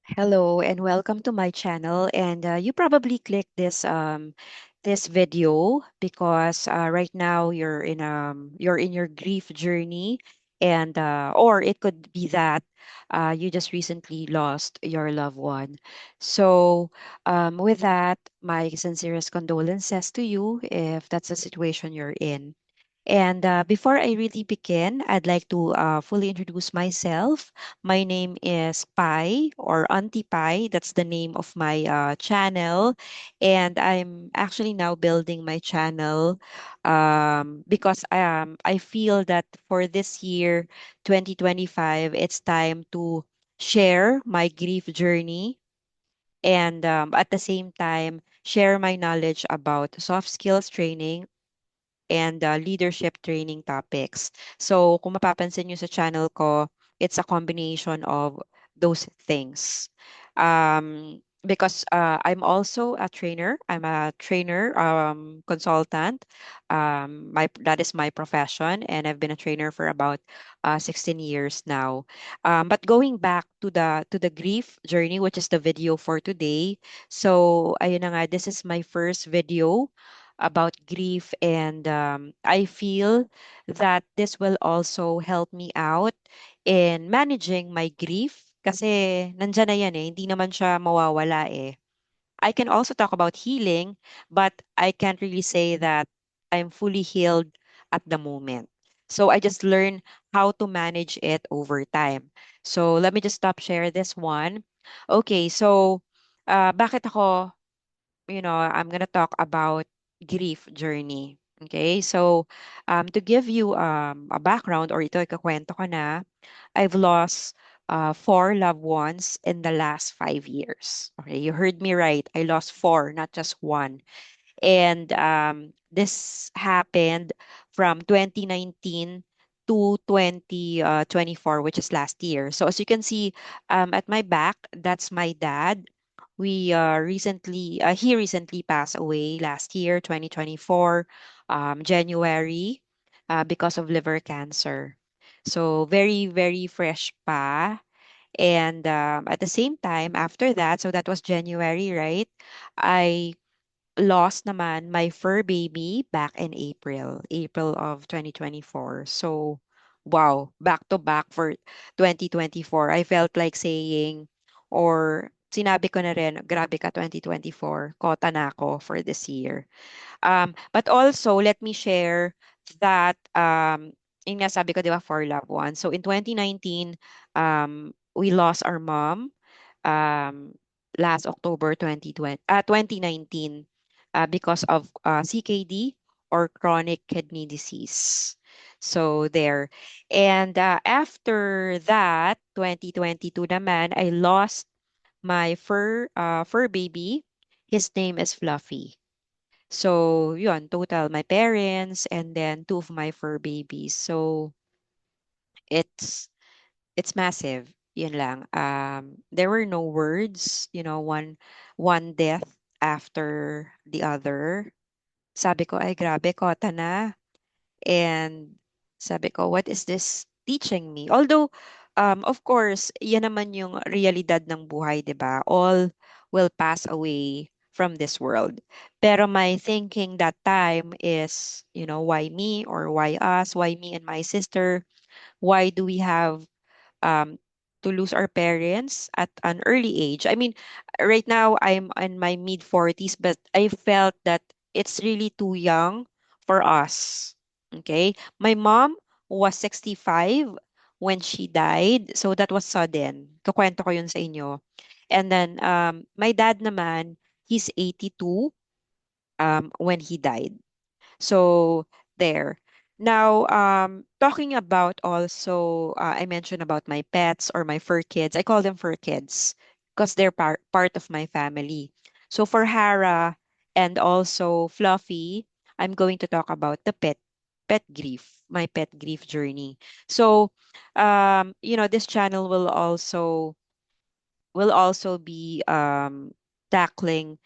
Hello and welcome to my channel. And you probably clicked this video because right now you're in your grief journey, and or it could be that you just recently lost your loved one. So with that, my sincerest condolences to you if that's the situation you're in. And before I really begin, I'd like to fully introduce myself. My name is Pai or Auntie Pai. That's the name of my channel. And I'm actually now building my channel because I feel that for this year, 2025, it's time to share my grief journey and at the same time, share my knowledge about soft skills training and leadership training topics. So kung mapapansin nyo sa channel ko, it's a combination of those things. Because I'm also a trainer. I'm a trainer consultant. That is my profession, and I've been a trainer for about 16 years now. But going back to the grief journey, which is the video for today. So ayun na nga, this is my first video about grief, and I feel that this will also help me out in managing my grief kasi nandyan na yan eh, hindi naman siya mawawala eh. I can also talk about healing, but I can't really say that I'm fully healed at the moment. So I just learn how to manage it over time. So let me just stop share this one. Okay, so bakit ako I'm gonna talk about grief journey. Okay, so to give you a background or ito ikakwento ko na, I've lost four loved ones in the last 5 years. Okay, you heard me right. I lost four, not just one. And this happened from 2019 to 2024, which is last year. So as you can see at my back, that's my dad. He recently passed away last year, 2024, January, because of liver cancer. So very, very fresh pa. And at the same time, after that, so that was January, right? I lost naman my fur baby back in April of 2024. So, wow, back to back for 2024. I felt like saying, or sinabi ko na rin, grabe ka 2024, kota na ako for this year. But also, let me share that, yung nga sabi ko, di ba, for loved ones. So in 2019, we lost our mom um, last October 2019 because of CKD or chronic kidney disease. So there. And after that, 2022 naman, I lost my fur baby. His name is Fluffy. So, yun, total, my parents and then two of my fur babies. So, it's it's massive. Yun lang. There were no words, one death after the other. Sabi ko, ay grabe, kota na. And sabi ko, what is this teaching me? Although, of course, yan naman yung realidad ng buhay, di ba? All will pass away from this world. Pero my thinking that time is, why me or why us? Why me and my sister? Why do we have um, to lose our parents at an early age? I mean, right now I'm in my mid 40s, but I felt that it's really too young for us. Okay. My mom was 65 when she died. So that was sudden. Kukwento ko yun sa inyo. And then my dad naman, he's 82 when he died. So there. Now, talking about also, I mentioned about my pets or my fur kids. I call them fur kids because they're part of my family. So for Hara and also Fluffy, I'm going to talk about the pet grief, my pet grief journey. So, this channel will also be tackling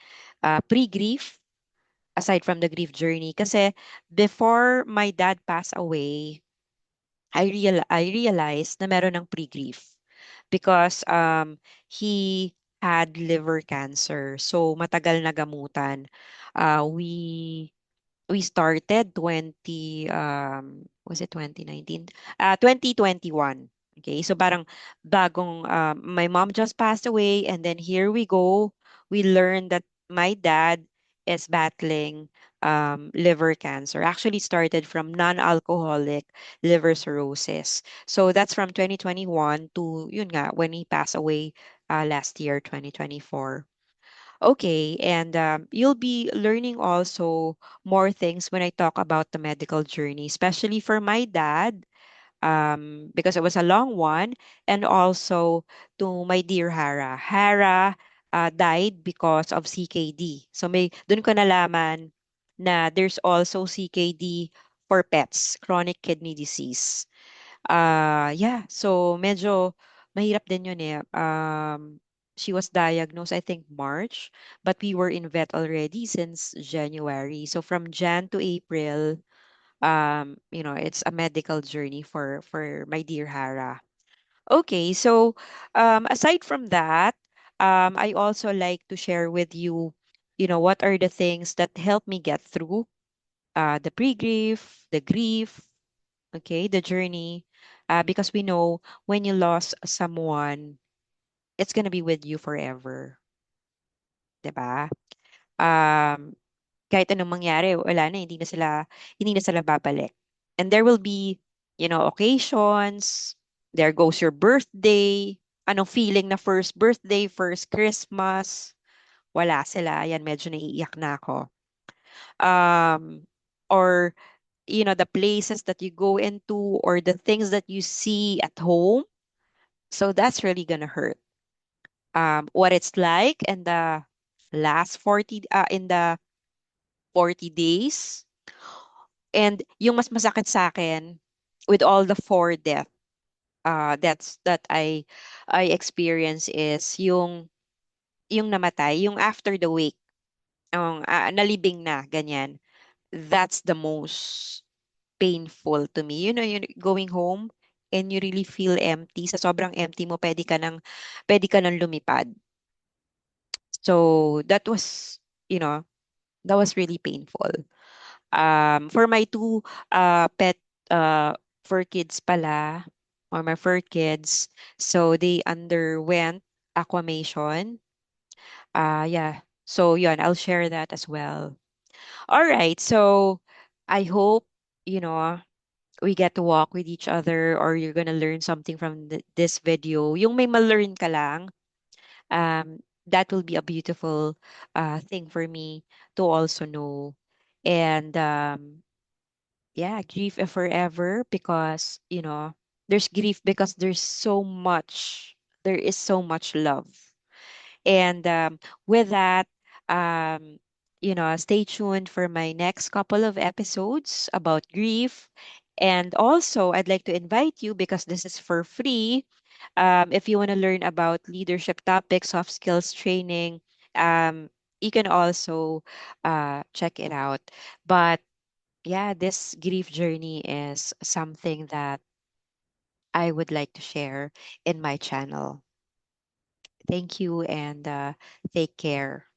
pre-grief aside from the grief journey. Kasi before my dad passed away, I realized na meron ng pre-grief. because he had liver cancer. So matagal na gamutan. We started 2019? 2021. Okay, so parang bagong my mom just passed away, and then here we go. We learned that my dad is battling liver cancer. Actually started from non-alcoholic liver cirrhosis. So that's from 2021 to yun nga when he passed away last year 2024. Okay, and you'll be learning also more things when I talk about the medical journey, especially for my dad, because it was a long one, and also to my dear Hara. Hara died because of CKD. So may doon ko nalaman na there's also CKD for pets, chronic kidney disease. Yeah, so medyo mahirap din yun eh. She was diagnosed, I think, March, but we were in vet already since January. So from Jan to April, it's a medical journey for my dear Hara. Okay, so aside from that, I also like to share with you, what are the things that help me get through the pre-grief, the grief, okay, the journey, because we know when you lost someone, it's gonna be with you forever, 'di ba? Um, Kahit anong mangyari, wala na, hindi na sila babalik. And there will be, occasions, there goes your birthday, anong feeling na first birthday, first Christmas, wala sila. Yan, medyo naiiyak na ako. Or the places that you go into or the things that you see at home. So that's really gonna hurt. What it's like in the last 40 in the 40 days, and yung mas masakit sa akin with all the four deaths that I experience is yung namatay, yung after the wake, yung nalibing na ganyan. That's the most painful to me. You're going home and you really feel empty. Sa sobrang empty mo, pwede ka nang lumipad. So you know, that was really painful. For my two pet fur kids pala, or my fur kids, so they underwent aquamation. Yeah. So yun, I'll share that as well. All right. So I hope, you know, we get to walk with each other, or you're gonna learn something from this video. Yung may ma-learn ka lang, that will be a beautiful thing for me to also know. And yeah, grief forever, because, there's grief because there is so much love. And with that, um, stay tuned for my next couple of episodes about grief. And also, I'd like to invite you, because this is for free. If you want to learn about leadership topics, soft skills training, um, you can also check it out. But yeah, this grief journey is something that I would like to share in my channel. Thank you, and take care.